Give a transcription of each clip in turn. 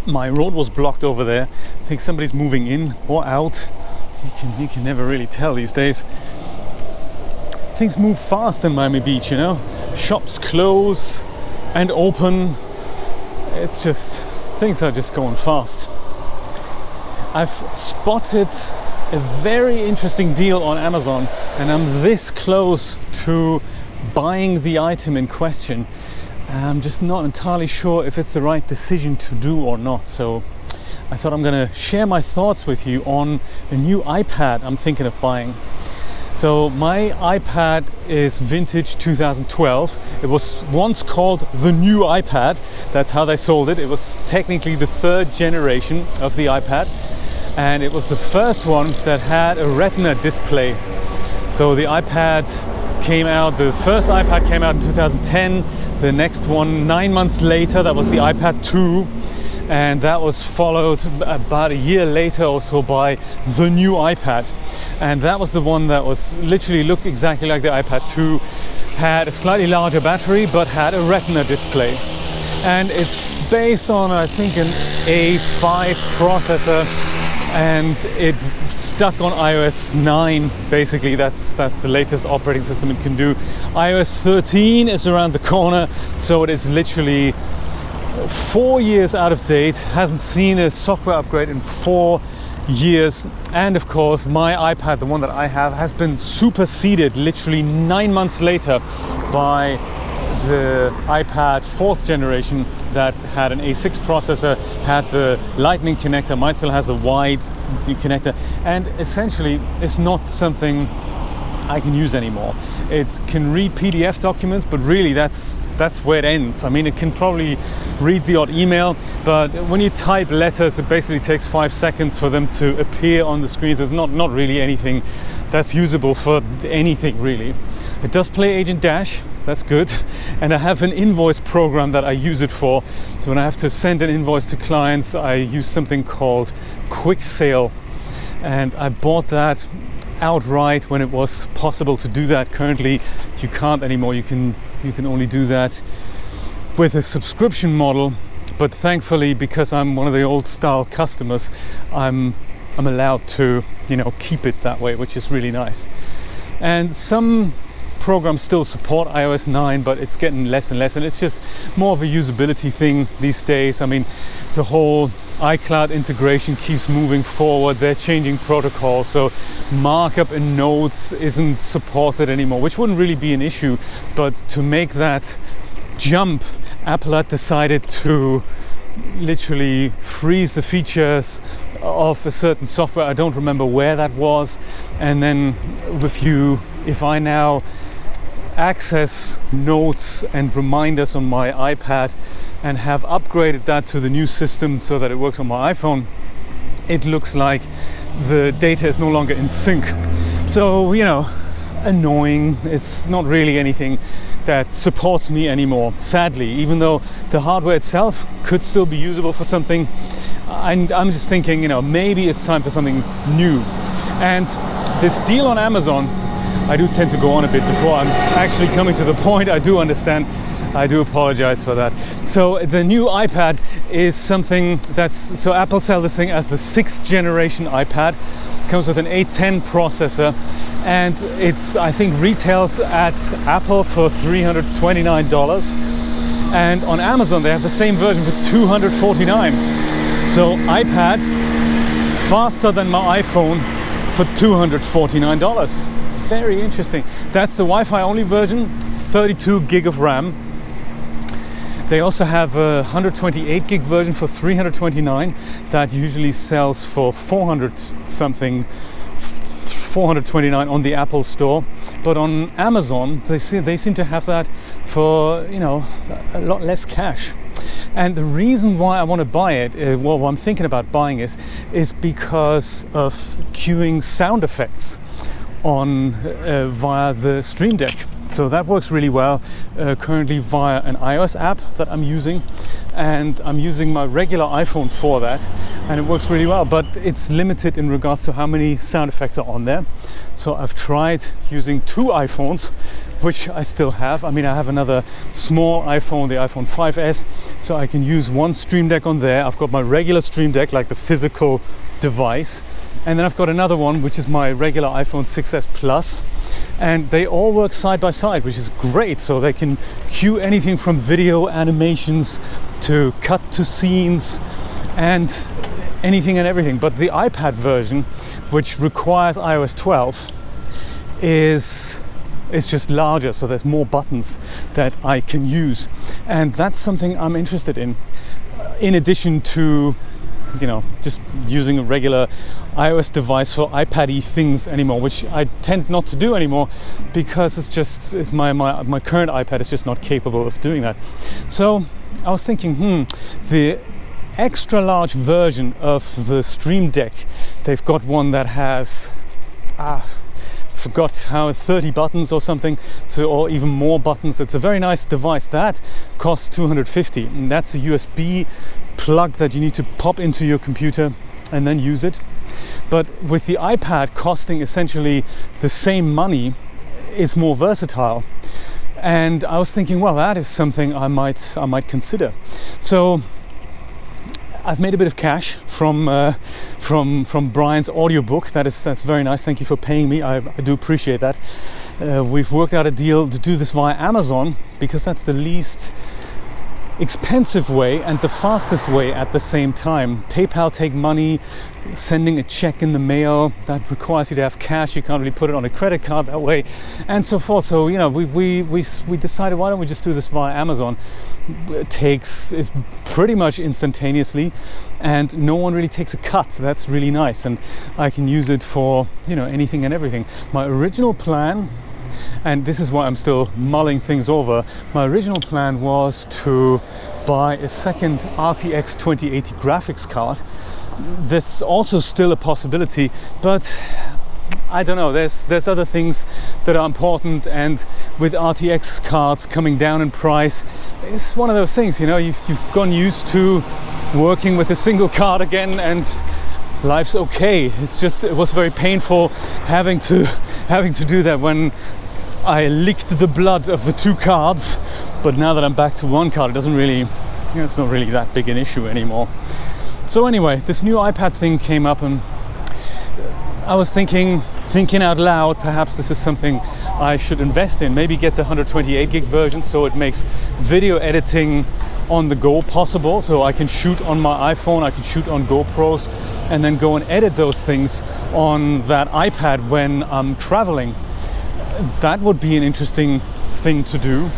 My road was blocked over there. I think somebody's moving in or out. You can never really tell these days. Things move fast in Miami Beach, you know. Shops close and open. It's just, things are just going fast. I've spotted a very interesting deal on Amazon, and I'm this close to buying the item in question. I'm just not entirely sure if it's the right decision to do or not. So I thought I'm gonna share my thoughts with you on a new iPad I'm thinking of buying. So my iPad is vintage 2012. It was once called the new iPad. That's how they sold it. It was technically the third generation of the iPad, and it was the first one that had a Retina display. So the iPad came out, the first iPad came out in 2010. The next one 9 months later, that was the iPad 2, and that was followed about a year later also by the new iPad. And that was the one that was literally looked exactly like the iPad 2, had a slightly larger battery but had a Retina display. And it's based on, I think, an A5 processor, and it stuck on iOS 9. Basically that's the latest operating system it can do. iOS 13 is around the corner, so it is literally 4 years out of date, hasn't seen a software upgrade in 4 years. And of course my iPad, the one that I have, has been superseded literally 9 months later by the iPad 4th generation that had an A6 processor, had the Lightning connector. Mine still has a wide connector, and essentially it's not something I can use anymore. It can read PDF documents, but really that's where it ends. I mean, it can probably read the odd email, but when you type letters, it basically takes 5 seconds for them to appear on the screens. There's not really anything that's usable for anything, really. It does play Agent Dash, that's good. And I have an invoice program that I use it for. So when I have to send an invoice to clients, I use something called Quick Sale. And I bought that outright when it was possible to do that. Currently you can't anymore. You can only do that with a subscription model, but thankfully, because I'm one of the old style customers, I'm allowed to, you know, keep it that way, which is really nice. And some programs still support iOS 9, but it's getting less and less, and it's just more of a usability thing these days. I mean, the whole iCloud integration keeps moving forward. They're changing protocol, so markup in notes isn't supported anymore, which wouldn't really be an issue, but to make that jump, Apple had decided to literally freeze the features of a certain software. I don't remember where that was. And then if I now access notes and reminders on my iPad and have upgraded that to the new system so that it works on my iPhone, it looks like the data is no longer in sync. So, you know, annoying. It's not really anything that supports me anymore, sadly, even though the hardware itself could still be usable for something. I'm just thinking, you know, maybe it's time for something new. And this deal on Amazon, I do tend to go on a bit before I'm actually coming to the point. I do understand. I do apologize for that. So the new iPad is something so Apple sells this thing as the 6th generation iPad. Comes with an A10 processor, and it's, I think, retails at Apple for $329, and on Amazon they have the same version for $249. So iPad faster than my iPhone for $249. Very interesting. That's the Wi-Fi only version, 32 gig of RAM. They also have a 128 gig version for $329 that usually sells for $429 on the Apple Store. But on Amazon, they seem to have that for, you know, a lot less cash. And the reason why I want to buy it, well, I'm thinking about buying is because of queuing sound effects on via the Stream Deck. So that works really well currently via an iOS app that I'm using, and I'm using my regular iPhone for that, and it works really well, but it's limited in regards to how many sound effects are on there. So I've tried using 2 iPhones, which I still have. I mean, I have another small iPhone, the iPhone 5S, so I can use one Stream Deck on there. I've got my regular Stream Deck, like the physical device, and then I've got another one which is my regular iPhone 6S Plus, and they all work side by side, which is great. So they can cue anything from video animations to cut to scenes and anything and everything. But the iPad version, which requires iOS 12, is just larger, so there's more buttons that I can use, and that's something I'm interested in addition to, you know, just using a regular iOS device for iPad-y things anymore, which I tend not to do anymore because my current iPad is just not capable of doing that. So I was thinking, the extra large version of the Stream Deck, they've got one that has forgot how 30 buttons or something, so, or even more buttons. It's a very nice device that costs $250, and that's a USB plug that you need to pop into your computer and then use it. But with the iPad costing essentially the same money, it's more versatile, and I was thinking, well, that is something I might consider. So I've made a bit of cash from Brian's audiobook. That's very nice. Thank you for paying me. I do appreciate that. We've worked out a deal to do this via Amazon because that's the least expensive way and the fastest way at the same time. PayPal take money, sending a check in the mail, that requires you to have cash. You can't really put it on a credit card that way, and so forth. So, you know, we decided, why don't we just do this via Amazon? It's pretty much instantaneously, and no one really takes a cut. So that's really nice, and I can use it for, you know, anything and everything. My original plan, and this is why I'm still mulling things over, my original plan was to buy a second RTX 2080 graphics card. There's also still a possibility, but I don't know, there's other things that are important, and with RTX cards coming down in price, it's one of those things, you know, you've gone used to working with a single card again, and life's okay. It's just, it was very painful having to do that when I licked the blood of the 2 cards, but now that I'm back to 1 card, it doesn't really, you know, it's not really that big an issue anymore. So anyway, this new iPad thing came up, and I was thinking out loud, perhaps this is something I should invest in. Maybe get the 128 gig version, so it makes video editing on the go possible. So I can shoot on my iPhone, I can shoot on GoPros, and then go and edit those things on that iPad when I'm traveling. That would be an interesting thing to do.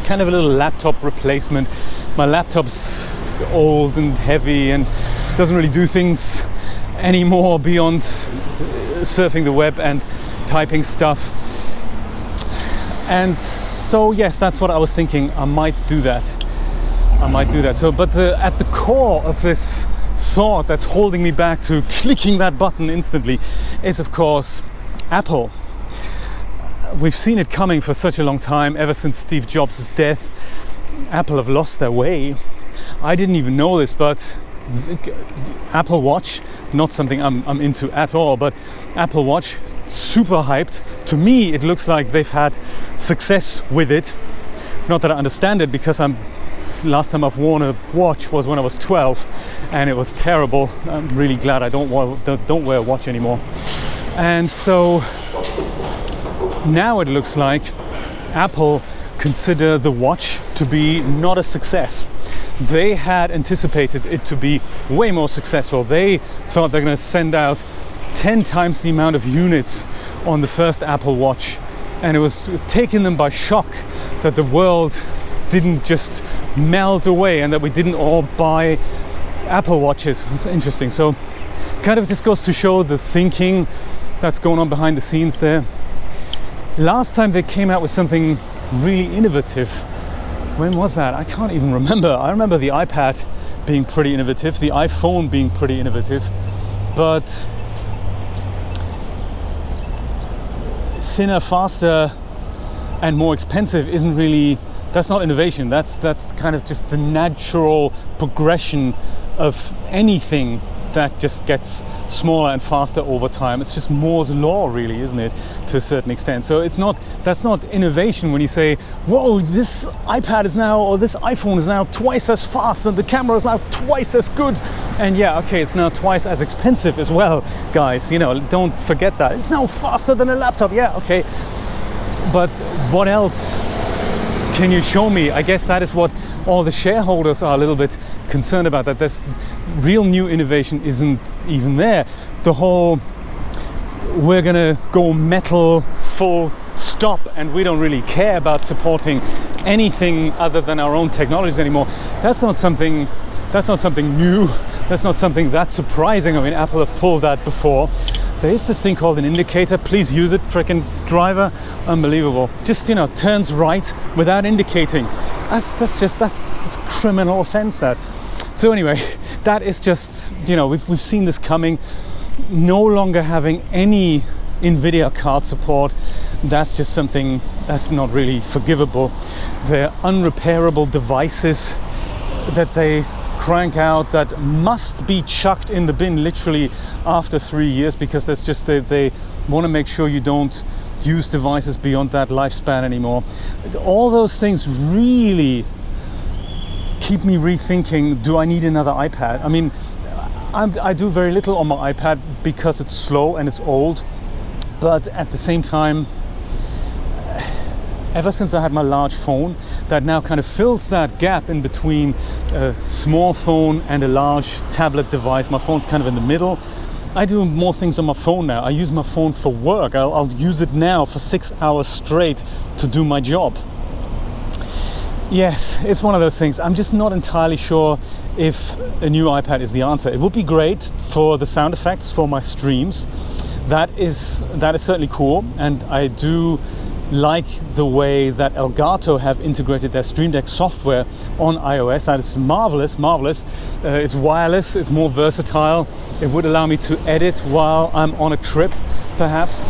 Kind of a little laptop replacement. My laptop's old and heavy and doesn't really do things anymore beyond surfing the web and typing stuff. And so yes, that's what I was thinking. I might do that. So, but at the core of this thought that's holding me back to clicking that button instantly is, of course, Apple. We've seen it coming for such a long time, ever since Steve Jobs' death. Apple have lost their way. I didn't even know this, but Apple Watch, not something I'm into at all, but Apple Watch, super hyped. To me, it looks like they've had success with it. Not that I understand it, because last time I've worn a watch was when I was 12, and it was terrible. I'm really glad I don't wear a watch anymore. And so now it looks like Apple consider the watch to be not a success. They had anticipated it to be way more successful. They thought they're going to send out 10 times the amount of units on the first Apple Watch, and it was taking them by shock that the world didn't just melt away and that we didn't all buy Apple Watches. It's interesting. So kind of just goes to show the thinking that's going on behind the scenes there. Last time they came out with something really innovative, when was that? I can't even remember. I remember the iPad being pretty innovative, the iPhone being pretty innovative, but thinner, faster, and more expensive isn't really, that's not innovation. That's kind of just the natural progression of anything that just gets smaller and faster over time. It's just Moore's law, really, isn't it, to a certain extent? So that's not innovation when you say, whoa, this iPad is now, or this iPhone is now twice as fast, and the camera is now twice as good, and yeah, okay, it's now twice as expensive as well, guys. You know, don't forget that. It's now faster than a laptop. Yeah, okay, but what else can you show me? I guess that is what all the shareholders are a little bit concerned about, that this real new innovation isn't even there. The whole, we're gonna go metal full stop and we don't really care about supporting anything other than our own technologies anymore. That's not something new. That's not something that surprising. I mean, Apple have pulled that before. There is this thing called an indicator. Please use it, frickin' driver. Unbelievable. Just, you know, turns right without indicating. That's criminal offense, that. So anyway, that is just, you know, we've seen this coming. No longer having any NVIDIA card support, that's just something that's not really forgivable. They're unrepairable devices that they crank out that must be chucked in the bin literally after 3 years, because that's just they want to make sure you don't use devices beyond that lifespan anymore. All those things really keep me rethinking, do I need another iPad? I mean, I do very little on my iPad because it's slow and it's old, but at the same time, ever since I had my large phone that now kind of fills that gap in between a small phone and a large tablet device, my phone's kind of in the middle. I do more things on my phone now. I use my phone for work. I'll use it now for 6 hours straight to do my job. Yes, it's one of those things. I'm just not entirely sure if a new iPad is the answer. It would be great for the sound effects for my streams. That is certainly cool, and I do like the way that Elgato have integrated their Stream Deck software on iOS. That is marvelous. It's wireless, it's more versatile. It would allow me to edit while I'm on a trip, perhaps.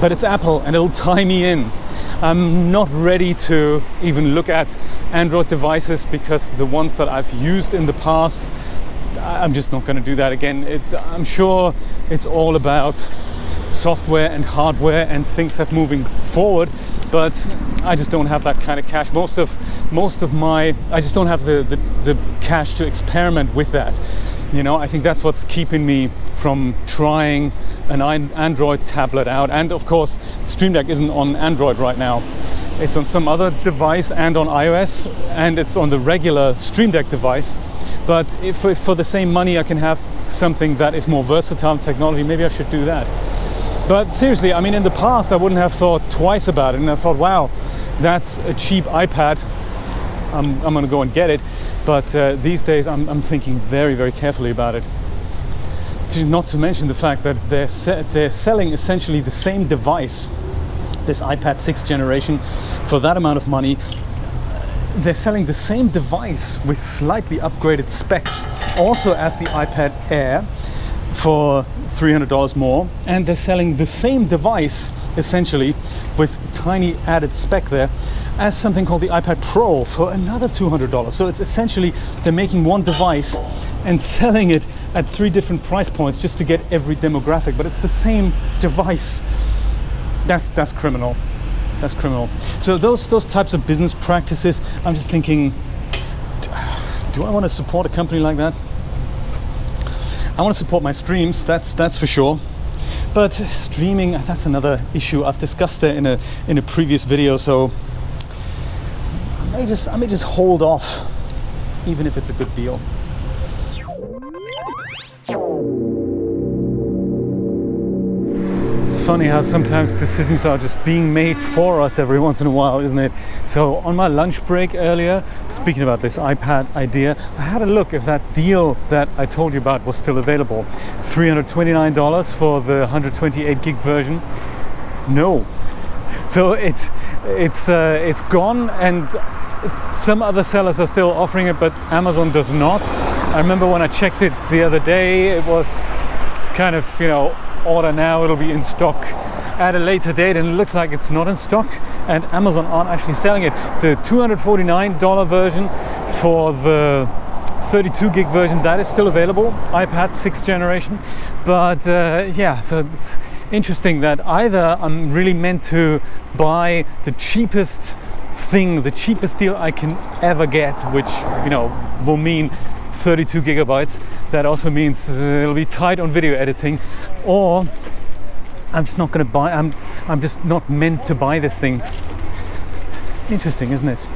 But it's Apple and it'll tie me in. I'm not ready to even look at Android devices because the ones that I've used in the past, I'm just not going to do that again. I'm sure it's all about software and hardware and things that moving forward, but I just don't have that kind of cash. Most of my, I just don't have the cash to experiment with that. You know, I think that's what's keeping me from trying an Android tablet out. And of course, Stream Deck isn't on Android right now. It's on some other device and on iOS, and it's on the regular Stream Deck device. But if for the same money I can have something that is more versatile technology, maybe I should do that. But seriously, I mean, in the past I wouldn't have thought twice about it, and I thought, wow, that's a cheap iPad, I'm gonna go and get it. But these days I'm thinking very, very carefully about it. Not to mention the fact that they're selling essentially the same device, this iPad 6th generation, for that amount of money. They're selling the same device with slightly upgraded specs also as the iPad Air for $300 more, and they're selling the same device essentially with tiny added spec there as something called the iPad Pro for another $200. So it's essentially they're making one device and selling it at 3 different price points just to get every demographic, but it's the same device. That's criminal. That's criminal. So those types of business practices, I'm just thinking, do I want to support a company like that? I want to support my streams, that's for sure. But streaming, that's another issue. I've discussed it in a previous video, so I may just hold off, even if it's a good deal. It's funny how sometimes decisions are just being made for us every once in a while, isn't it? So on my lunch break earlier, speaking about this iPad idea, I had a look if that deal that I told you about was still available. $329 for the 128 gig version. No. So it's gone, and some other sellers are still offering it, but Amazon does not. I remember when I checked it the other day, it was kind of, you know, order now, it'll be in stock at a later date, and it looks like it's not in stock, and Amazon aren't actually selling it. The $249 version for the 32 gig version, that is still available, iPad 6th generation. But yeah, so it's interesting that either I'm really meant to buy the cheapest thing, the cheapest deal I can ever get, which, you know, will mean 32 gigabytes. That also means it'll be tight on video editing, or I'm just not going to buy. I'm just not meant to buy this thing. Interesting, isn't it?